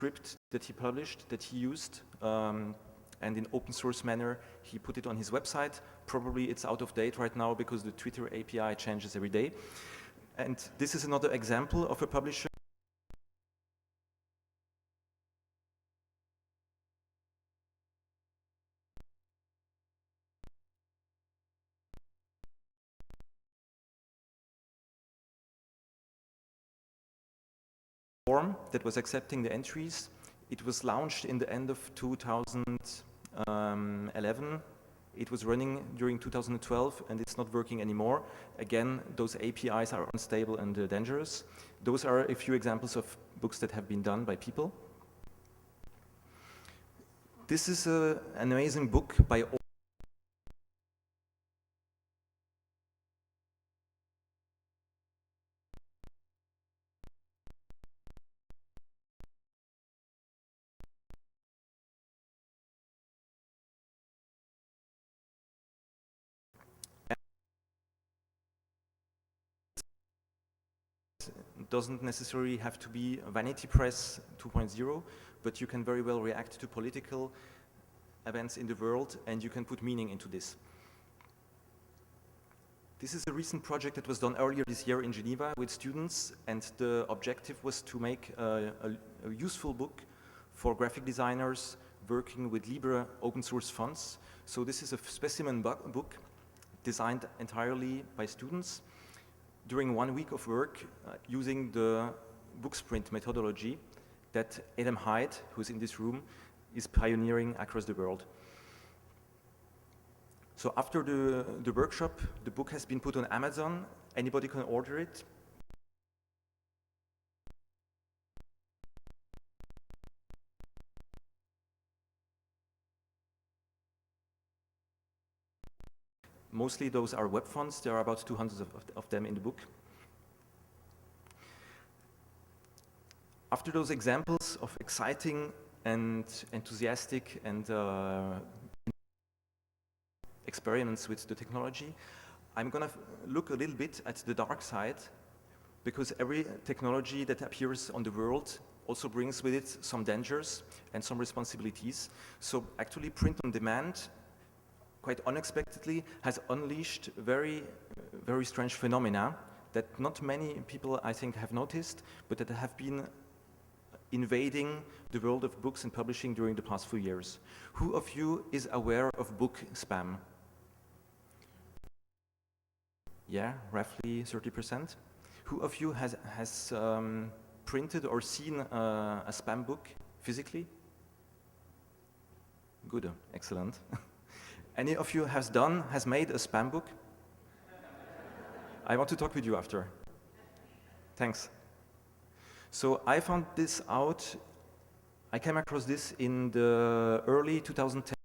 script that he published, that he used, and in open source manner, he put it on his website. Probably it's out of date right now because the Twitter API changes every day. And this is another example of a publisher form that was accepting the entries. It was launched in the end of 2011. It was running during 2012 and it's not working anymore. Again, those APIs are unstable and dangerous. Those are a few examples of books that have been done by people. This is an amazing book by doesn't necessarily have to be Vanity Press 2.0, but you can very well react to political events in the world and you can put meaning into this. This is a recent project that was done earlier this year in Geneva with students, and the objective was to make a useful book for graphic designers working with Libre open source funds. So this is a specimen book designed entirely by students during 1 week of work using the book sprint methodology that Adam Hyde, who's in this room, is pioneering across the world. So after the workshop, the book has been put on Amazon. Anybody can order it. Mostly those are web fonts. There are about 200 of them in the book. After those examples of exciting and enthusiastic and experiments with the technology, I'm going to look a little bit at the dark side, because every technology that appears on the world also brings with it some dangers and some responsibilities. So actually print on demand, quite unexpectedly, has unleashed very, very strange phenomena that not many people, I think, have noticed, but that have been invading the world of books and publishing during the past few years. Who of you is aware of book spam? Yeah, roughly 30%. Who of you has printed or seen a spam book physically? Good, excellent. Any of you has made a spam book? I want to talk with you after. Thanks. So I found this out, I came across this in the early 2010.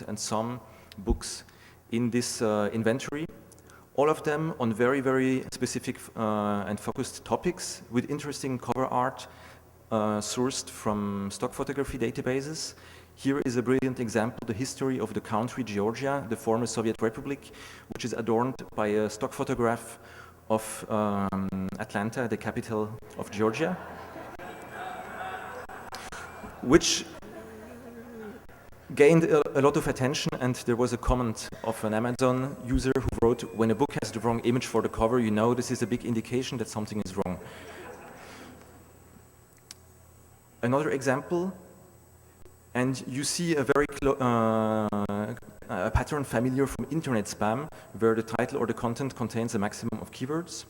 and some books in this inventory, all of them on very, very specific and focused topics with interesting cover art sourced from stock photography databases. Here is a brilliant example, the history of the country Georgia, the former Soviet Republic, which is adorned by a stock photograph of Atlanta, the capital of Georgia, which gained a lot of attention, and there was a comment of an Amazon user who wrote, when a book has the wrong image for the cover, you know this is a big indication that something is wrong. Another example, and you see a very a pattern familiar from internet spam, where the title or the content contains a maximum of keywords.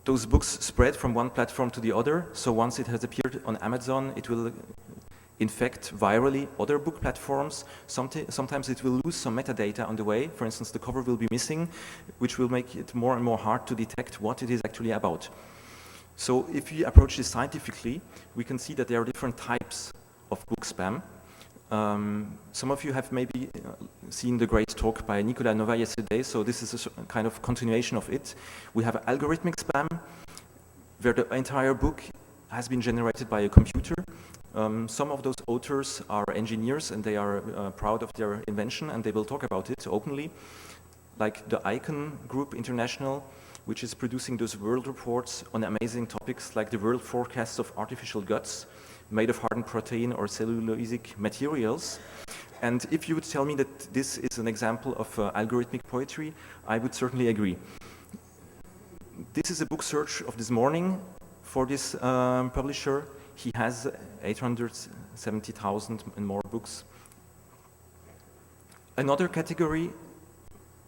Those books spread from one platform to the other, so once it has appeared on Amazon, it will infect virally other book platforms. Sometimes it will lose some metadata on the way. For instance, the cover will be missing, which will make it more and more hard to detect what it is actually about. So if we approach this scientifically, we can see that there are different types of book spam. Some of you have maybe seen the great talk by Nicolas Nova yesterday, so this is a kind of continuation of it. We have algorithmic spam, where the entire book has been generated by a computer. Some of those authors are engineers and they are proud of their invention and they will talk about it openly. Like the Icon Group International, which is producing those world reports on amazing topics like the world forecasts of artificial guts made of hardened protein or cellulosic materials. And if you would tell me that this is an example of algorithmic poetry, I would certainly agree. This is a book search of this morning for this publisher. He has 870,000 and more books. Another category,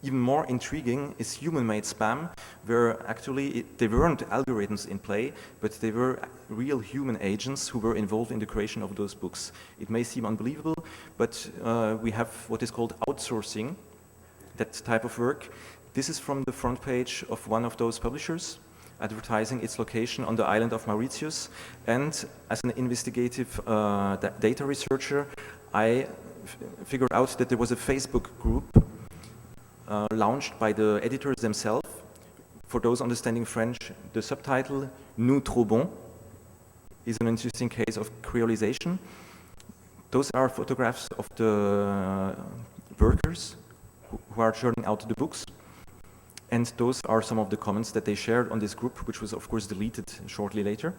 even more intriguing, is human-made spam, where actually there weren't algorithms in play, but they were real human agents who were involved in the creation of those books. It may seem unbelievable, but we have what is called outsourcing, that type of work. This is from the front page of one of those publishers, advertising its location on the island of Mauritius. And as an investigative data researcher, I figured out that there was a Facebook group launched by the editors themselves. For those understanding French, the subtitle, Nous trop bon, is an interesting case of creolization. Those are photographs of the workers who are churning out the books. And those are some of the comments that they shared on this group, which was of course deleted shortly later.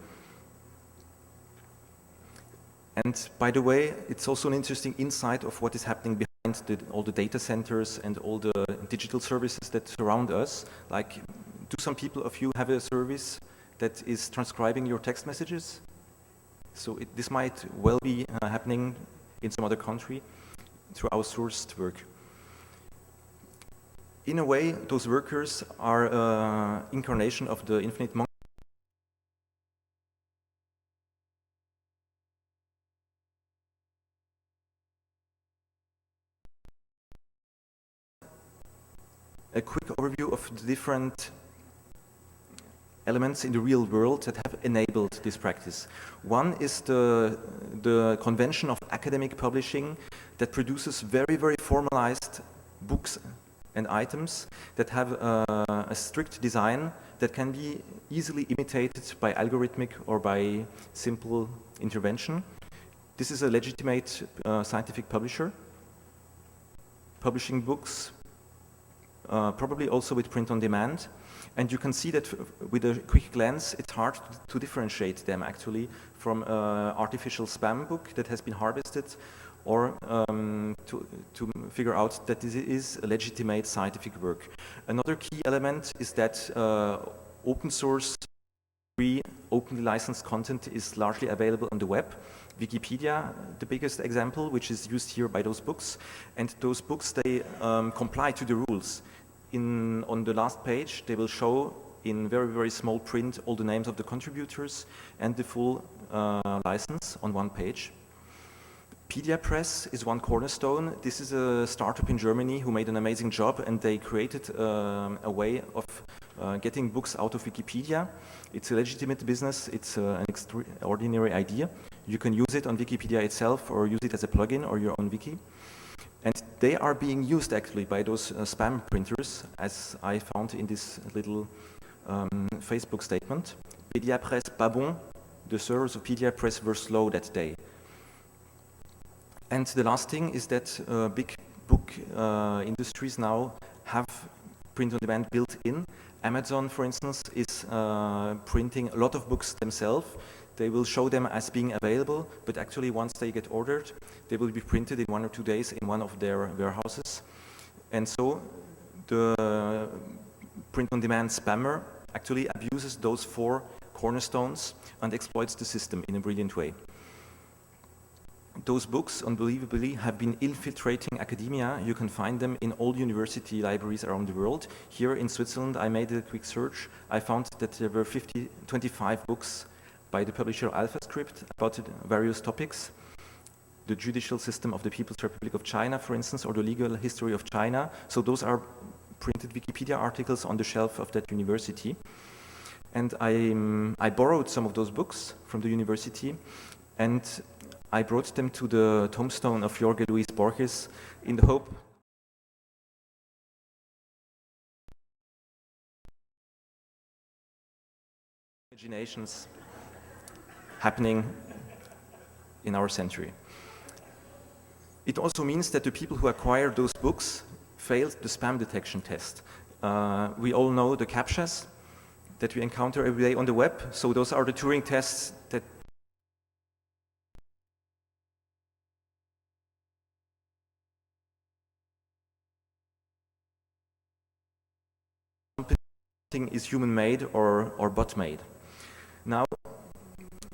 And by the way, it's also an interesting insight of what is happening behind all the data centers and all the digital services that surround us. Like, do some people of you have a service that is transcribing your text messages? So this might well be happening in some other country through outsourced work. In a way, those workers are incarnation of the infinite monkey. A quick overview of the different elements in the real world that have enabled this practice. One is the convention of academic publishing that produces very, very formalized books and items that have a strict design that can be easily imitated by algorithmic or by simple intervention. This is a legitimate scientific publisher, publishing books, probably also with print on demand. And you can see that with a quick glance, it's hard to differentiate them actually from artificial spam book that has been harvested, or to figure out that this is a legitimate scientific work. Another key element is that open source, free, openly licensed content is largely available on the web. Wikipedia, the biggest example, which is used here by those books. And those books, they comply to the rules. On the last page, they will show in very, very small print all the names of the contributors and the full license on one page. PediaPress is one cornerstone. This is a startup in Germany who made an amazing job, and they created a way of getting books out of Wikipedia. It's a legitimate business. It's an extraordinary idea. You can use it on Wikipedia itself or use it as a plugin or your own wiki. And they are being used actually by those spam printers, as I found in this little Facebook statement. PediaPress pas bon, the servers of PediaPress were slow that day. And the last thing is that big book industries now have print on demand built in. Amazon, for instance, is printing a lot of books themselves. They will show them as being available, but actually once they get ordered, they will be printed in 1 or 2 days in one of their warehouses. And so the print-on-demand spammer actually abuses those 4 cornerstones and exploits the system in a brilliant way. those books, unbelievably, have been infiltrating academia. You can find them in all university libraries around the world. Here in Switzerland, I made a quick search. I found that there were 25 books by the publisher AlphaScript about various topics. The judicial system of the People's Republic of China, for instance, or the legal history of China. So those are printed Wikipedia articles on the shelf of that university. And I borrowed some of those books from the university, and I brought them to the tombstone of Jorge Luis Borges in the hope imaginations happening in our century. It also means that the people who acquired those books failed the spam detection test. We all know the CAPTCHAs that we encounter every day on the web. So those are the Turing tests that something is human-made or bot-made. Now,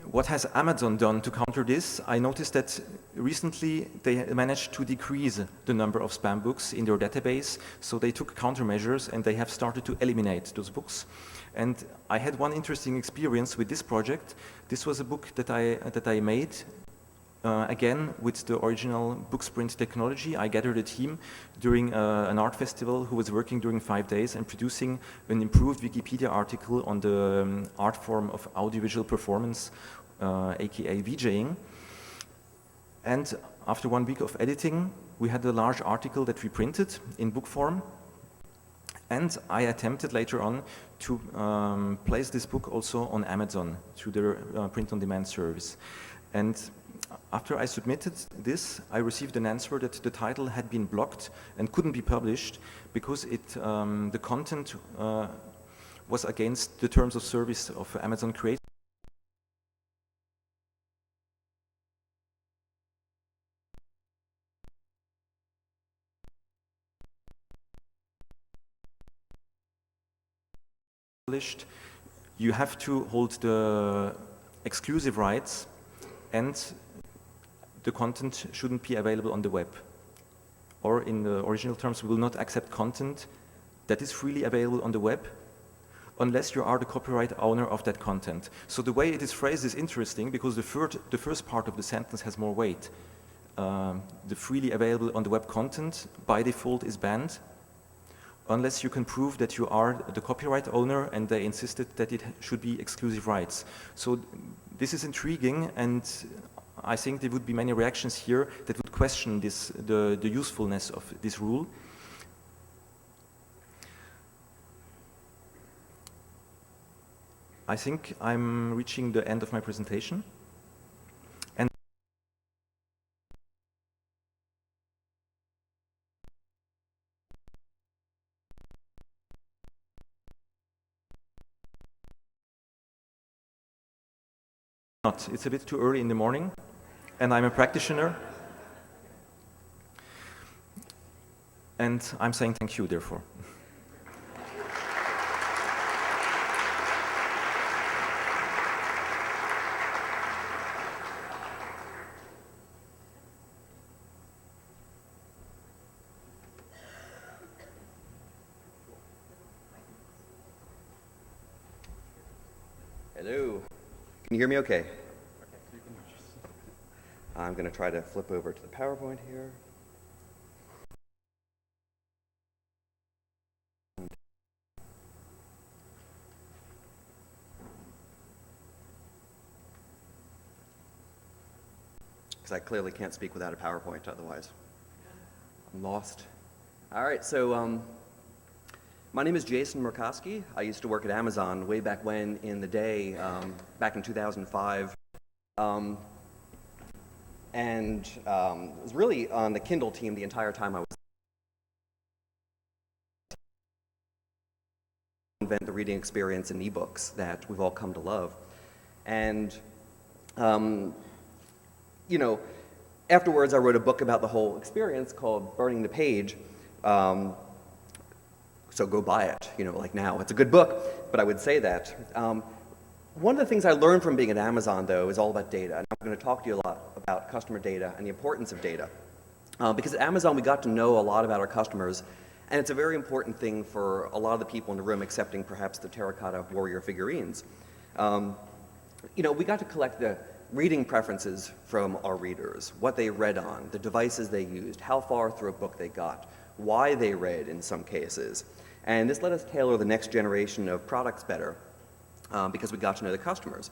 what has Amazon done to counter this? I noticed that recently they managed to decrease the number of spam books in their database, so they took countermeasures and they have started to eliminate those books. And I had one interesting experience with this project. This was a book that I made, again, with the original Booksprint technology. I gathered a team during an art festival who was working during 5 days and producing an improved Wikipedia article on the art form of audiovisual performance, aka VJing. And after 1 week of editing, we had a large article that we printed in book form. And I attempted later on to place this book also on Amazon through their print-on-demand service. And after I submitted this, I received an answer that the title had been blocked and couldn't be published because the content was against the terms of service of Amazon Creative. You have to hold the exclusive rights, and the content shouldn't be available on the web. Or in the original terms, we will not accept content that is freely available on the web unless you are the copyright owner of that content. So the way it is phrased is interesting because the first part of the sentence has more weight. The freely available on the web content by default is banned unless you can prove that you are the copyright owner, and they insisted that it should be exclusive rights. So this is intriguing, and I think there would be many reactions here that would question the usefulness of this rule. I think I'm reaching the end of my presentation. And it's a bit too early in the morning, and I'm a practitioner. And I'm saying thank you, therefore. Hello. Can you hear me okay? I'm going to try to flip over to the PowerPoint here. Because I clearly can't speak without a PowerPoint, otherwise I'm lost. All right, so my name is Jason Merkowski. I used to work at Amazon way back when in the day, back in 2005. And was really on the Kindle team the entire time I was invent the reading experience in ebooks that we've all come to love. And you know, afterwards I wrote a book about the whole experience called Burning the Page. So go buy it, you know, like now. It's a good book, but I would say that. One of the things I learned from being at Amazon, though, is all about data. And I'm going to talk to you a lot about about customer data and the importance of data. Because at Amazon, we got to know a lot about our customers, and it's a very important thing for a lot of the people in the room, excepting perhaps the terracotta warrior figurines. You know, we got to collect the reading preferences from our readers, what they read on, the devices they used, how far through a book they got, why they read in some cases. And this let us tailor the next generation of products better because we got to know the customers.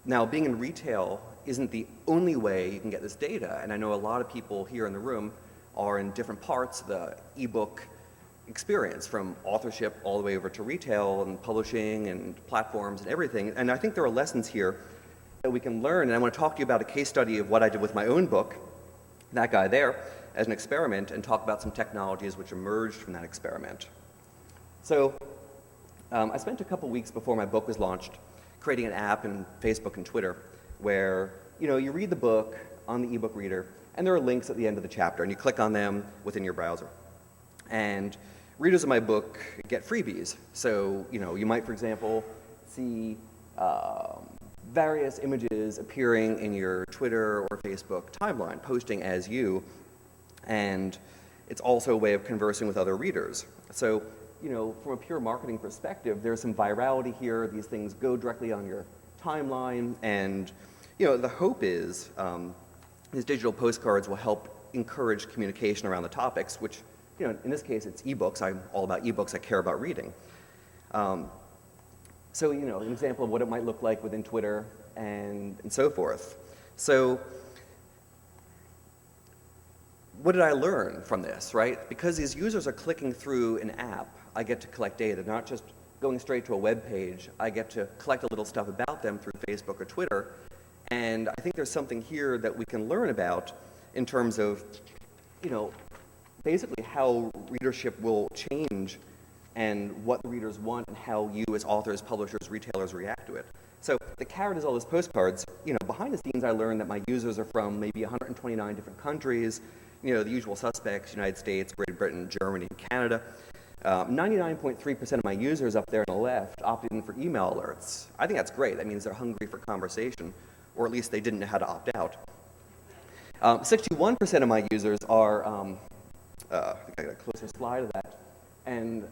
Now, being in retail isn't the only way you can get this data, and I know a lot of people here in the room are in different parts of the ebook experience, from authorship all the way over to retail and publishing and platforms and everything. And I think there are lessons here that we can learn, and I want to talk to you about a case study of what I did with my own book, that guy there, as an experiment, and talk about some technologies which emerged from that experiment. So I spent a couple weeks before my book was launched creating an app in Facebook and Twitter where, you know, you read the book on the ebook reader, and there are links at the end of the chapter, and you click on them within your browser. And readers of my book get freebies. So, you know, you might, for example, see various images appearing in your Twitter or Facebook timeline, posting as you, and it's also a way of conversing with other readers. So, you know, from a pure marketing perspective, there's some virality here. These things go directly on your timeline, and, you know, the hope is these digital postcards will help encourage communication around the topics, which, you know, in this case, it's ebooks. I'm all about ebooks. I care about reading. So, you know, an example of what it might look like within Twitter and so forth. So, what did I learn from this, right? Because these users are clicking through an app, I get to collect data, not just going straight to a web page. I get to collect a little stuff about them through Facebook or Twitter. And I think there's something here that we can learn about in terms of, you know, basically how readership will change and what the readers want and how you as authors, publishers, retailers react to it. So the carrot is all those postcards. You know, behind the scenes I learned that my users are from maybe 129 different countries, you know, the usual suspects, United States, Great Britain, Germany, Canada. 99.3% of my users up there on the left opted in for email alerts. I think that's great. That means they're hungry for conversation, or at least they didn't know how to opt out. 61% of my users are, I think I got a closer slide of that. And,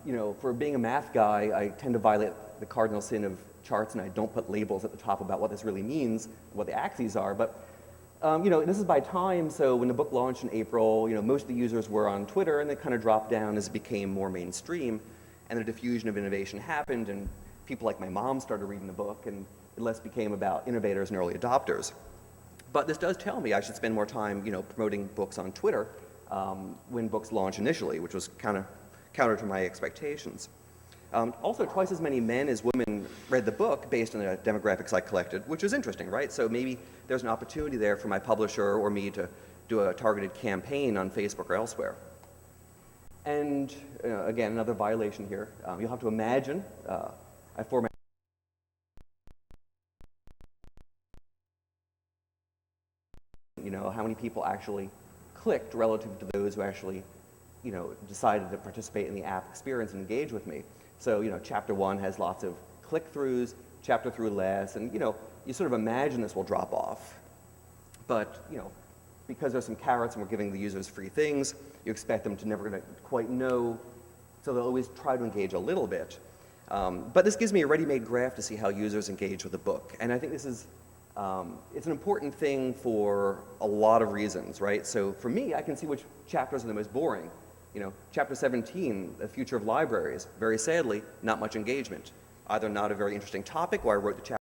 you know, for being a math guy, I tend to violate the cardinal sin of charts, and I don't put labels at the top about what this really means, what the axes are. But, you know, this is by time, so when the book launched in April, you know, most of the users were on Twitter, and they kind of dropped down as it became more mainstream, and the diffusion of innovation happened, and people like my mom started reading the book, and it less became about innovators and early adopters. But this does tell me I should spend more time, you know, promoting books on Twitter when books launched initially, which was kind of counter to my expectations. Also, twice as many men as women read the book based on the demographics I collected, which is interesting, right? So maybe there's an opportunity there for my publisher or me to do a targeted campaign on Facebook or elsewhere. And again, another violation here. You'll have to imagine I format you know, how many people actually clicked relative to those who actually, you know, decided to participate in the app experience and engage with me. So, you know, chapter 1 has lots of click-throughs, chapter 3 less, and, you know, you sort of imagine this will drop off. But, you know, because there's some carrots and we're giving the users free things, you expect them to never quite know, so they'll always try to engage a little bit. But this gives me a ready-made graph to see how users engage with the book. And I think this is, it's an important thing for a lot of reasons, right? So for me, I can see which chapters are the most boring. You know, chapter 17, the future of libraries, very sadly, not much engagement. Either not a very interesting topic, or I wrote the chapter